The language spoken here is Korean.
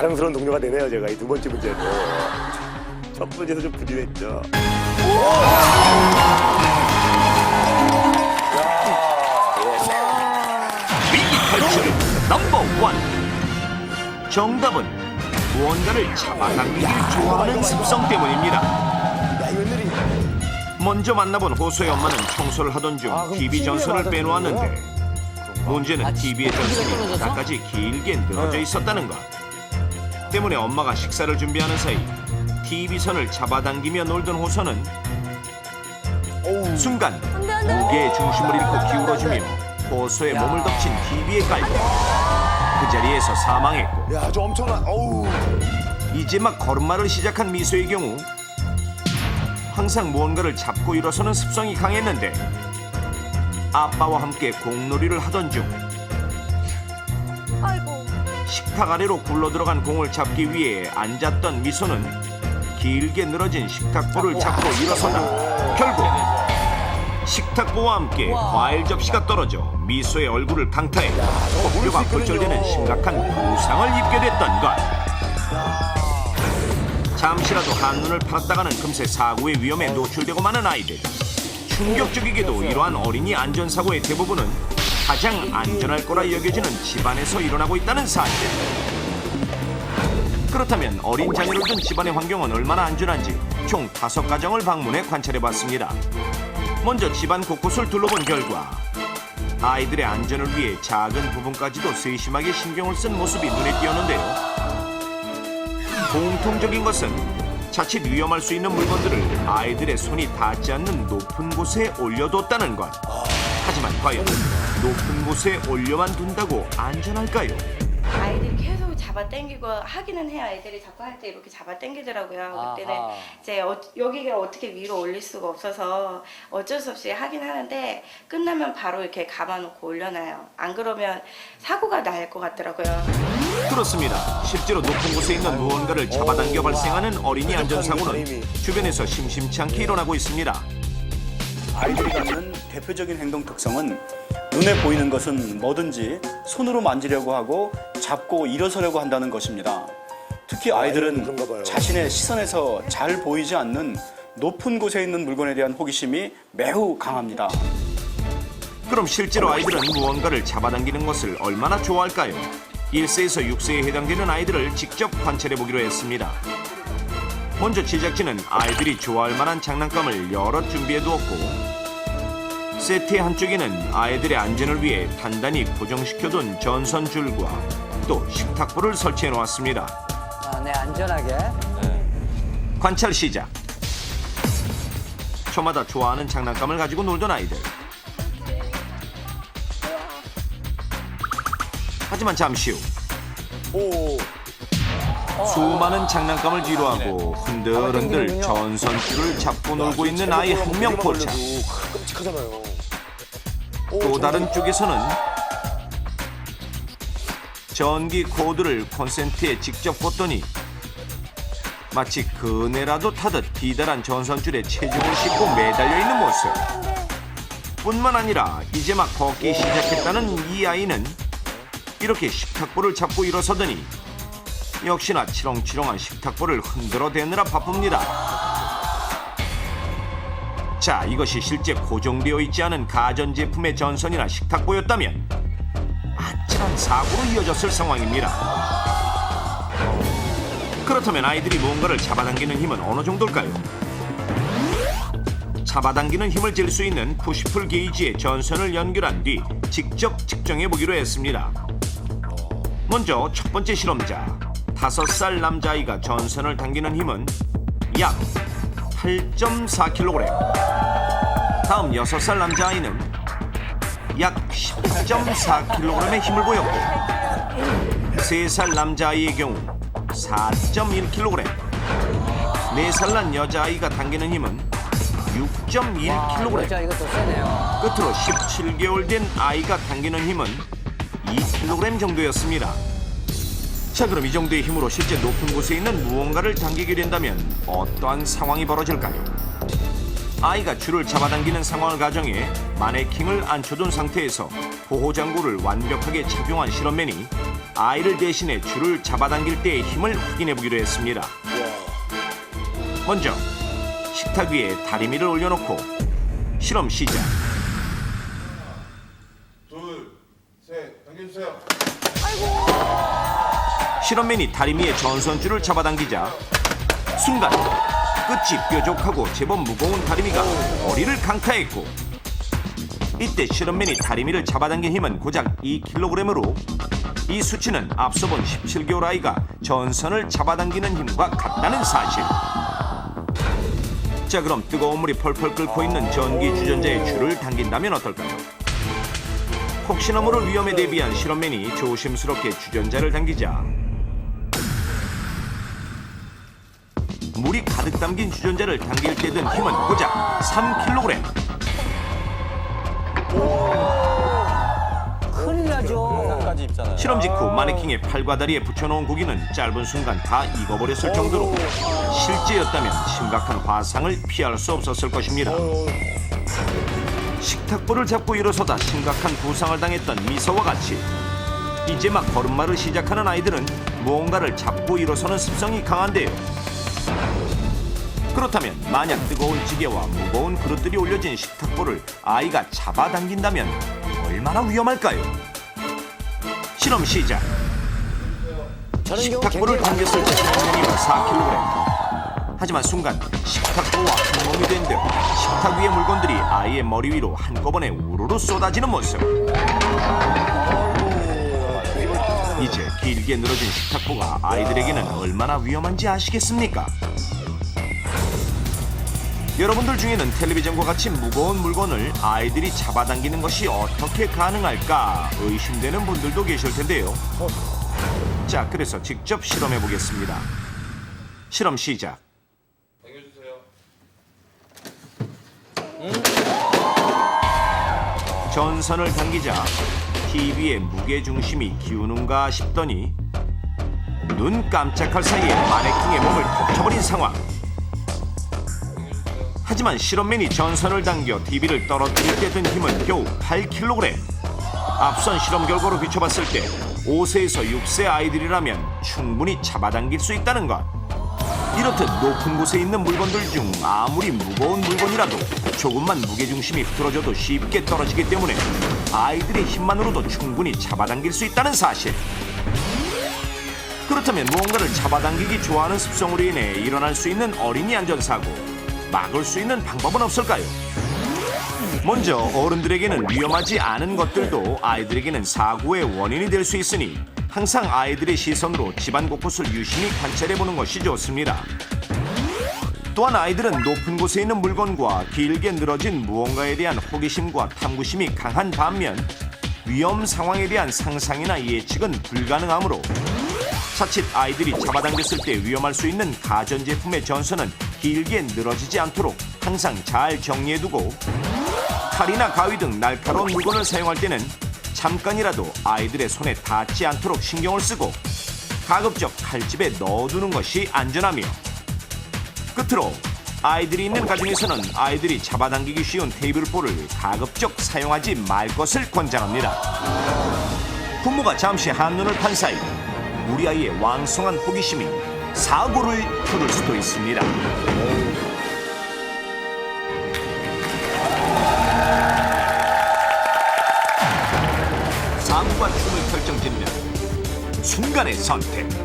자랑스러운 동료가 되네요, 제가 이 두 번째 문제도. 첫 번째에서 좀 부진했죠. 위기 탈출 넘버 원. 정답은 무언가를 잡아당기길 좋아하는 습성 때문입니다. 야, 이거 웬일이. 먼저 만나본 호수의 엄마는 청소를 하던 중 TV 전선을 빼놓았는데 문제는 TV의 전선이 바닥까지 길게 늘어져 있었다는 것. 때문에 엄마가 식사를 준비하는 사이 TV선을 잡아당기며 놀던 호선은 순간 무게의 중심을 잃고 기울어지며 호수에 몸을 덮친 TV에 깔려 그 자리에서 사망했고, 야, 저 엄청난, 어우. 이제 막 걸음마를 시작한 미소의 경우 항상 무언가를 잡고 일어서는 습성이 강했는데 아빠와 함께 공놀이를 하던 중 아이고. 식탁 아래로 굴러들어간 공을 잡기 위해 앉았던 미소는 길게 늘어진 식탁보를 잡고 일어서다 결국 식탁보와 함께 과일 접시가 떨어져 미소의 얼굴을 강타해 코뼈가 골절되는 심각한 부상을 입게 됐던 것. 잠시라도 한눈을 팔았다가는 금세 사고의 위험에 노출되고 마는 아이들. 충격적이게도 이러한 어린이 안전사고의 대부분은 가장 안전할 거라 여겨지는 집안에서 일어나고 있다는 사실. 그렇다면 어린 자녀를 둔 집안의 환경은 얼마나 안전한지 총 5가정을 방문해 관찰해봤습니다. 먼저 집안 곳곳을 둘러본 결과 아이들의 안전을 위해 작은 부분까지도 세심하게 신경을 쓴 모습이 눈에 띄었는데요. 공통적인 것은 자칫 위험할 수 있는 물건들을 아이들의 손이 닿지 않는 높은 곳에 올려뒀다는 것. 하지만 과연 높은 곳에 올려만 둔다고 안전할까요? 아이들이 계속 잡아당기고 하기는 해요. 애들이 자꾸 할 때 이렇게 잡아당기더라고요. 그때는 이제 여기가 어떻게 위로 올릴 수가 없어서 어쩔 수 없이 하긴 하는데 끝나면 바로 이렇게 감아놓고 올려놔요. 안 그러면 사고가 날 것 같더라고요. 그렇습니다. 실제로 높은 곳에 있는 무언가를 잡아당겨 발생하는 어린이 안전사고는 주변에서 심심치 않게 일어나고 있습니다. 아이들이 갖는 대표적인 행동 특성은 눈에 보이는 것은 뭐든지 손으로 만지려고 하고 잡고 일어서려고 한다는 것입니다. 특히 그런가 아이들은 봐요. 자신의 시선에서 잘 보이지 않는 높은 곳에 있는 물건에 대한 호기심이 매우 강합니다. 그럼 실제로 아이들은 무언가를 잡아당기는 것을 얼마나 좋아할까요? 1세에서 6세에 해당되는 아이들을 직접 관찰해보기로 했습니다. 먼저 제작진은 아이들이 좋아할 만한 장난감을 여럿 준비해두었고 세트의 한쪽에는 아이들의 안전을 위해 단단히 고정시켜둔 전선줄과 또 식탁보를 설치해놓았습니다. 네, 안전하게. 관찰 시작. 저마다 좋아하는 장난감을 가지고 놀던 아이들. 하지만 잠시 후 오. 수많은 장난감을 뒤로하고 흔들흔들 전선줄을 잡고 놀고 있는 아이 한 명 포착. 끔찍하잖아요. 또 다른 쪽에서는 전기 코드를 콘센트에 직접 꽂더니 마치 그네라도 타듯 기다란 전선줄에 체중을 싣고 매달려 있는 모습. 뿐만 아니라 이제 막 걷기 시작했다는 이 아이는 이렇게 식탁보를 잡고 일어서더니 역시나 치렁치렁한 식탁보를 흔들어 대느라 바쁩니다. 자, 이것이 실제 고정되어 있지 않은 가전제품의 전선이나 식탁보였다면 아찔한 사고로 이어졌을 상황입니다. 그렇다면 아이들이 무언가를 잡아당기는 힘은 어느 정도일까요? 잡아당기는 힘을 잴 수 있는 푸시풀 게이지에 전선을 연결한 뒤 직접 측정해 보기로 했습니다. 먼저 첫 번째 실험자 5살 남자아이가 전선을 당기는 힘은 약 8.4kg. 다음 6살 남자아이는 약 10.4kg의 힘을 보였고 3살 남자아이의 경우 4.1kg. 4살 난 여자아이가 당기는 힘은 6.1kg. 여자 이거 더 세네요. 끝으로 17개월 된 아이가 당기는 힘은 2kg 정도였습니다. 자, 그럼 이 정도의 힘으로 실제 높은 곳에 있는 무언가를 당기게 된다면 어떠한 상황이 벌어질까요? 아이가 줄을 잡아당기는 상황을 가정해 마네킹을 앉혀둔 상태에서 보호장구를 완벽하게 착용한 실험맨이 아이를 대신해 줄을 잡아당길 때의 힘을 확인해 보기로 했습니다. 먼저 식탁 위에 다리미를 올려놓고 실험 시작. 둘, 셋, 당겨주세요. 실험맨이 다리미의 전선줄을 잡아당기자 순간 끝이 뾰족하고 제법 무거운 다리미가 머리를 강타했고, 이때 실험맨이 다리미를 잡아당긴 힘은 고작 2kg으로 이 수치는 앞서 본 17개월 아이가 전선을 잡아당기는 힘과 같다는 사실. 자, 그럼 뜨거운 물이 펄펄 끓고 있는 전기 주전자에 줄을 당긴다면 어떨까요? 혹시나 모를 위험에 대비한 실험맨이 조심스럽게 주전자를 당기자 물이 가득 담긴 주전자를 당길 때 든 힘은 고작 3kg. 큰일 나죠. 실험 직후 마네킹의 팔과 다리에 붙여놓은 고기는 짧은 순간 다 익어버렸을 정도로 실제였다면 심각한 화상을 피할 수 없었을 것입니다. 식탁볼을 잡고 일어서다 심각한 부상을 당했던 미서와 같이 이제 막 걸음마를 시작하는 아이들은 무언가를 잡고 일어서는 습성이 강한데요. 그렇다면 만약 뜨거운 찌개와 무거운 그릇들이 올려진 식탁볼을 아이가 잡아당긴다면 얼마나 위험할까요? 실험 시작. 식탁볼을 당겼을 때 실험이 4kg. 하지만 순간 식탁보와 한 몸이 된 듯 식탁 위의 물건들이 아이의 머리 위로 한꺼번에 우르르 쏟아지는 모습. 이제 길게 늘어진 식탁보가 아이들에게는 얼마나 위험한지 아시겠습니까? 여러분들 중에는 텔레비전과 같이 무거운 물건을 아이들이 잡아당기는 것이 어떻게 가능할까 의심되는 분들도 계실 텐데요. 자, 그래서 직접 실험해 보겠습니다. 실험 시작. 전선을 당기자 TV의 무게중심이 기우는가 싶더니 눈 깜짝할 사이에 마네킹의 몸을 덮쳐버린 상황. 하지만 실험맨이 전선을 당겨 TV를 떨어뜨릴 때 든 힘은 겨우 8kg. 앞선 실험 결과로 비춰봤을 때 5세에서 6세 아이들이라면 충분히 잡아당길 수 있다는 것. 이렇듯 높은 곳에 있는 물건들 중 아무리 무거운 물건이라도 조금만 무게중심이 흐트러져도 쉽게 떨어지기 때문에 아이들의 힘만으로도 충분히 잡아당길 수 있다는 사실. 그렇다면 무언가를 잡아당기기 좋아하는 습성으로 인해 일어날 수 있는 어린이 안전사고, 막을 수 있는 방법은 없을까요? 먼저 어른들에게는 위험하지 않은 것들도 아이들에게는 사고의 원인이 될 수 있으니 항상 아이들의 시선으로 집안 곳곳을 유심히 관찰해보는 것이 좋습니다. 또한 아이들은 높은 곳에 있는 물건과 길게 늘어진 무언가에 대한 호기심과 탐구심이 강한 반면 위험 상황에 대한 상상이나 예측은 불가능하므로 자칫 아이들이 잡아당겼을 때 위험할 수 있는 가전제품의 전선은 길게 늘어지지 않도록 항상 잘 정리해두고, 칼이나 가위 등 날카로운 물건을 사용할 때는 잠깐이라도 아이들의 손에 닿지 않도록 신경을 쓰고 가급적 칼집에 넣어두는 것이 안전하며, 끝으로 아이들이 있는 가정에서는 아이들이 잡아당기기 쉬운 테이블볼을 가급적 사용하지 말 것을 권장합니다. 부모가 잠시 한눈을 판 사이 우리 아이의 왕성한 호기심이 사고를 부를 수도 있습니다. 사고가 춤을 결정짓는 순간의 선택.